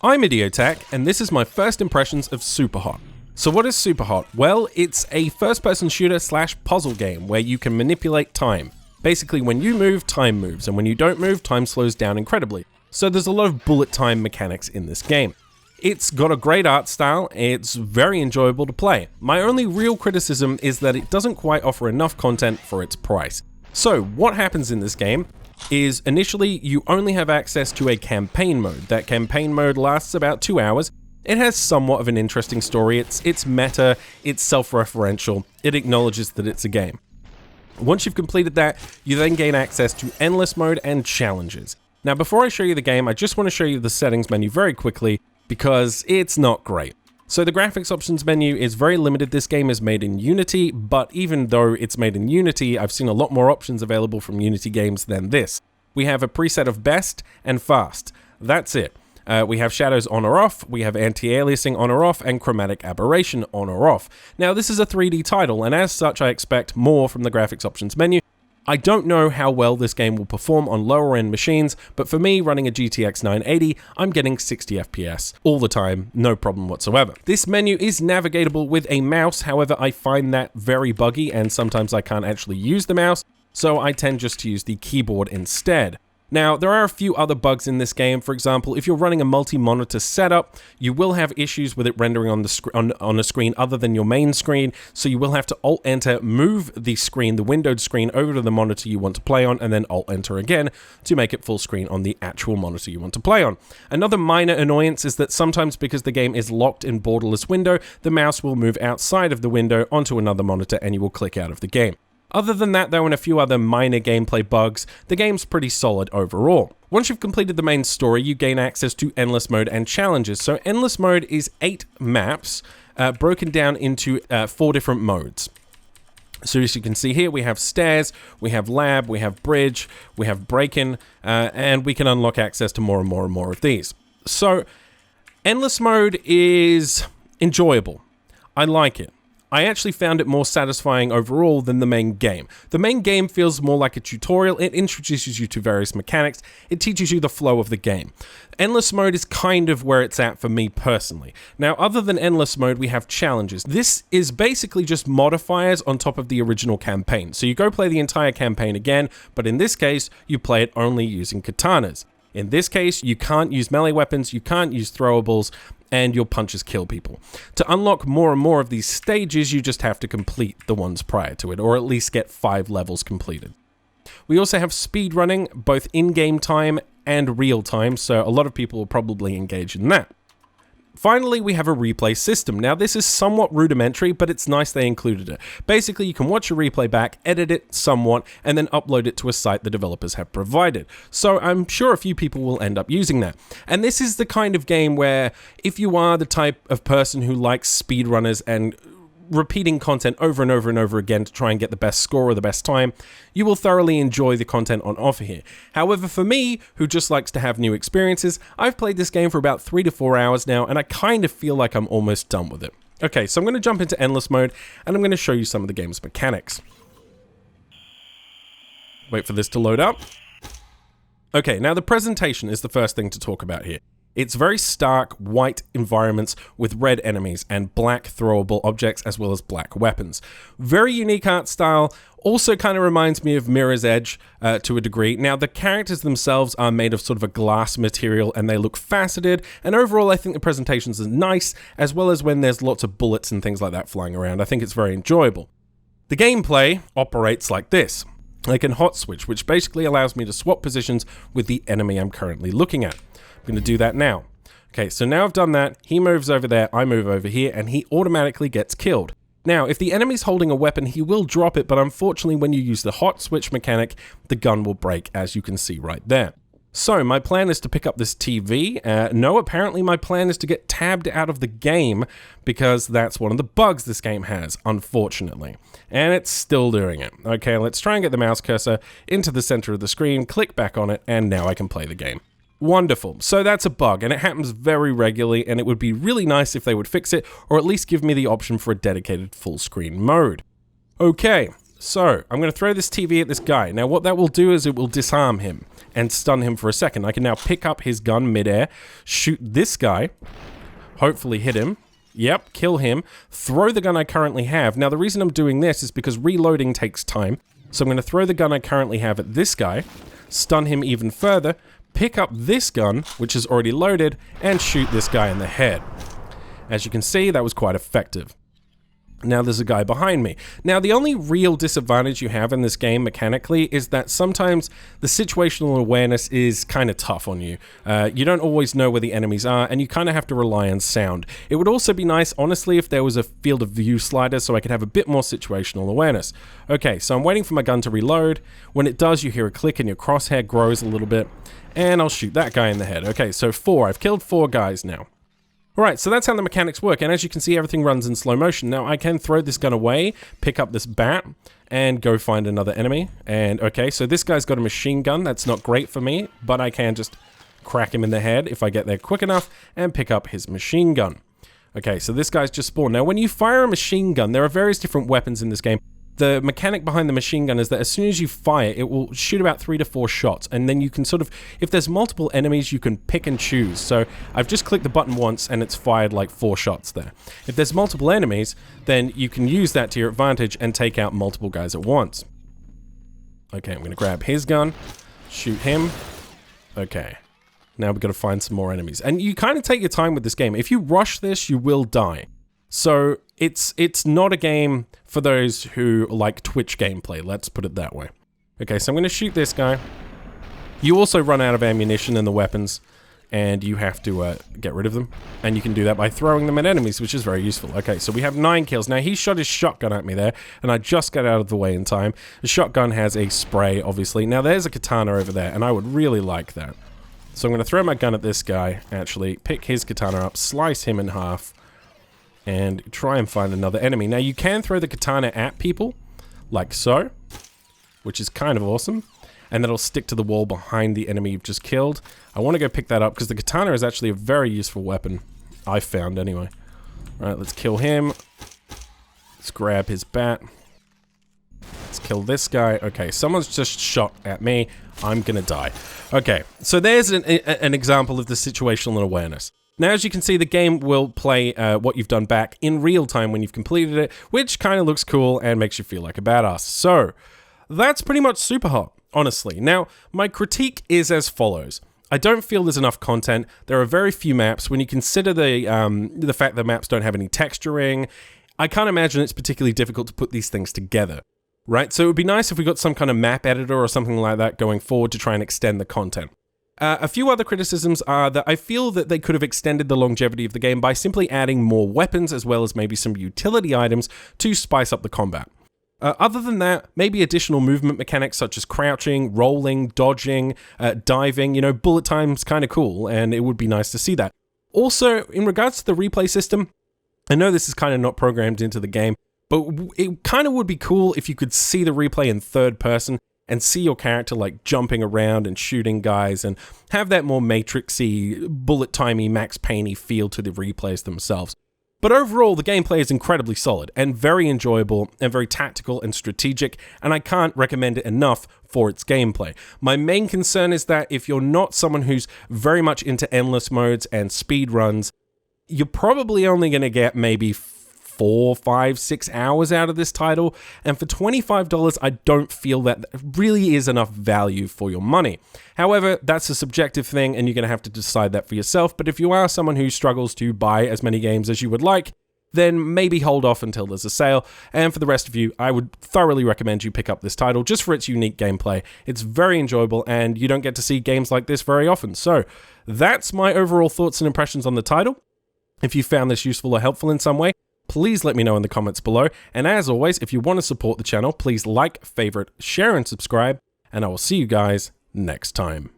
I'm Idiotech, and this is my first impressions of SUPERHOT. So what is SUPERHOT? Well, it's a first-person shooter / puzzle game where you can manipulate time. Basically, when you move, time moves, and when you don't move, time slows down incredibly. So there's a lot of bullet time mechanics in this game. It's got a great art style, it's very enjoyable to play. My only real criticism is that it doesn't quite offer enough content for its price. So what happens in this game is initially you only have access to a campaign mode. That campaign mode lasts about 2 hours. It has somewhat of an interesting story. It's meta, it's self-referential, it acknowledges that it's a game. Once you've completed that, you then gain access to endless mode and challenges. Now before I show you the game, I just want to show you the settings menu very quickly because it's not great. So the graphics options menu is very limited. This game is made in Unity, but even though it's made in Unity, I've seen a lot more options available from Unity games than this. We have a preset of best and fast. That's it. We have shadows on or off, we have anti-aliasing on or off, and chromatic aberration on or off. Now this is a 3D title, and as such I expect more from the graphics options menu. I don't know how well this game will perform on lower end machines, but for me running a GTX 980, I'm getting 60 FPS all the time, no problem whatsoever. This menu is navigatable with a mouse, however I find that very buggy and sometimes I can't actually use the mouse, so I tend just to use the keyboard instead. Now, there are a few other bugs in this game. For example, if you're running a multi-monitor setup, you will have issues with it rendering on a screen other than your main screen, so you will have to Alt-Enter, move the screen, the windowed screen, over to the monitor you want to play on, and then Alt-Enter again to make it full screen on the actual monitor you want to play on. Another minor annoyance is that sometimes because the game is locked in borderless window, the mouse will move outside of the window onto another monitor and you will click out of the game. Other than that though, and a few other minor gameplay bugs, the game's pretty solid overall. Once you've completed the main story, you gain access to endless mode and challenges. So endless mode is 8 maps broken down into 4 different modes. So as you can see here, we have stairs, we have lab, we have bridge, we have break-in, and we can unlock access to more and more and more of these. So endless mode is enjoyable. I like it. I actually found it more satisfying overall than the main game. The main game feels more like a tutorial. It introduces you to various mechanics. It teaches you the flow of the game. Endless mode is kind of where it's at for me personally. Now, other than endless mode, we have challenges. This is basically just modifiers on top of the original campaign. So you go play the entire campaign again, but in this case, you play it only using katanas. In this case, you can't use melee weapons, you can't use throwables, and your punches kill people. To unlock more and more of these stages, you just have to complete the ones prior to it, or at least get 5 levels completed. We also have speed running, both in-game time and real time, so a lot of people will probably engage in that. Finally, we have a replay system. Now, this is somewhat rudimentary, but it's nice they included it. Basically, you can watch your replay back, edit it somewhat, and then upload it to a site the developers have provided. So I'm sure a few people will end up using that. And this is the kind of game where, if you are the type of person who likes speedrunners and repeating content over and over and over again to try and get the best score or the best time, you will thoroughly enjoy the content on offer here. However, for me, who just likes to have new experiences, I've played this game for about 3 to 4 hours now, and I kind of feel like I'm almost done with it. Okay, so I'm going to jump into endless mode, and I'm going to show you some of the game's mechanics. Wait for this to load up. Okay, now the presentation is the first thing to talk about here. It's very stark, white environments with red enemies and black throwable objects as well as black weapons. Very unique art style, also kind of reminds me of Mirror's Edge to a degree. Now the characters themselves are made of sort of a glass material and they look faceted, and overall I think the presentations are nice, as well as when there's lots of bullets and things like that flying around. I think it's very enjoyable. The gameplay operates like this. I can hot switch, which basically allows me to swap positions with the enemy I'm currently looking at. I'm going to do that now. Okay, so now I've done that, he moves over there, I move over here, and he automatically gets killed. Now, if the enemy's holding a weapon, he will drop it, but unfortunately when you use the hot switch mechanic, the gun will break, as you can see right there. So, my plan is to pick up this TV. No, apparently my plan is to get tabbed out of the game, because that's one of the bugs this game has, unfortunately. And it's still doing it. Okay, let's try and get the mouse cursor into the center of the screen, click back on it, and now I can play the game. Wonderful. So that's a bug, and it happens very regularly, and it would be really nice if they would fix it, or at least give me the option for a dedicated full screen mode. Okay, So, I'm going to throw this TV at this guy. Now, what that will do is it will disarm him and stun him for a second. I can now pick up his gun midair, shoot this guy, hopefully hit him. Yep, kill him, throw the gun I currently have. Now, the reason I'm doing this is because reloading takes time. So I'm going to throw the gun I currently have at this guy, stun him even further, pick up this gun, which is already loaded, and shoot this guy in the head. As you can see, that was quite effective. Now there's a guy behind me. Now the only real disadvantage you have in this game mechanically is that sometimes the situational awareness is kind of tough on you. You don't always know where the enemies are, and you kind of have to rely on sound. It would also be nice, honestly, if there was a field of view slider so I could have a bit more situational awareness. Okay, so I'm waiting for my gun to reload. When it does, you hear a click and your crosshair grows a little bit, and I'll shoot that guy in the head. Okay, so 4. I've killed 4 guys now. Alright, so that's how the mechanics work, and as you can see, everything runs in slow motion. Now, I can throw this gun away, pick up this bat, and go find another enemy. And, okay, so this guy's got a machine gun. That's not great for me, but I can just crack him in the head if I get there quick enough, and pick up his machine gun. Okay, so this guy's just spawned. Now, when you fire a machine gun, there are various different weapons in this game. The mechanic behind the machine gun is that as soon as you fire, it will shoot about 3 to 4 shots, and then you can sort of, if there's multiple enemies, you can pick and choose. So I've just clicked the button once, and it's fired like 4 shots there. If there's multiple enemies, then you can use that to your advantage and take out multiple guys at once. Okay, I'm going to grab his gun, shoot him. Okay, now we've got to find some more enemies. And you kind of take your time with this game. If you rush this, you will die. So it's not a game for those who like Twitch gameplay, let's put it that way. Okay, so I'm going to shoot this guy. You also run out of ammunition and the weapons, and you have to get rid of them. And you can do that by throwing them at enemies, which is very useful. Okay, so we have 9 kills. Now, he shot his shotgun at me there, and I just got out of the way in time. The shotgun has a spray, obviously. Now, there's a katana over there, and I would really like that. So I'm going to throw my gun at this guy, actually, pick his katana up, slice him in half, and try and find another enemy. Now, you can throw the katana at people, like so, which is kind of awesome, and that'll stick to the wall behind the enemy you've just killed. I want to go pick that up, because the katana is actually a very useful weapon, I found anyway. All right, let's kill him. Let's grab his bat. Let's kill this guy. Okay, someone's just shot at me. I'm gonna die. Okay, so there's an example of the situational awareness. Now, as you can see, the game will play what you've done back in real time when you've completed it, which kind of looks cool and makes you feel like a badass. So, that's pretty much Superhot, honestly. Now, my critique is as follows. I don't feel there's enough content. There are very few maps. When you consider the fact that maps don't have any texturing, I can't imagine it's particularly difficult to put these things together, right? So it would be nice if we got some kind of map editor or something like that going forward to try and extend the content. A few other criticisms are that I feel that they could have extended the longevity of the game by simply adding more weapons as well as maybe some utility items to spice up the combat. Other than that, maybe additional movement mechanics such as crouching, rolling, dodging, diving, you know, bullet time's kind of cool, and it would be nice to see that. Also, in regards to the replay system, I know this is kind of not programmed into the game, but it kind of would be cool if you could see the replay in third person and see your character like jumping around and shooting guys and have that more Matrix-y, bullet-timey, Max Payne-y feel to the replays themselves. But overall, the gameplay is incredibly solid and very enjoyable and very tactical and strategic, and I can't recommend it enough for its gameplay. My main concern is that if you're not someone who's very much into endless modes and speed runs, you're probably only going to get maybe 4, 5, 6 hours out of this title, and for $25, I don't feel that really is enough value for your money. However, that's a subjective thing, and you're going to have to decide that for yourself, but if you are someone who struggles to buy as many games as you would like, then maybe hold off until there's a sale, and for the rest of you, I would thoroughly recommend you pick up this title just for its unique gameplay. It's very enjoyable, and you don't get to see games like this very often. So, that's my overall thoughts and impressions on the title. If you found this useful or helpful in some way, please let me know in the comments below, and as always, if you want to support the channel, please like, favorite, share, and subscribe, and I will see you guys next time.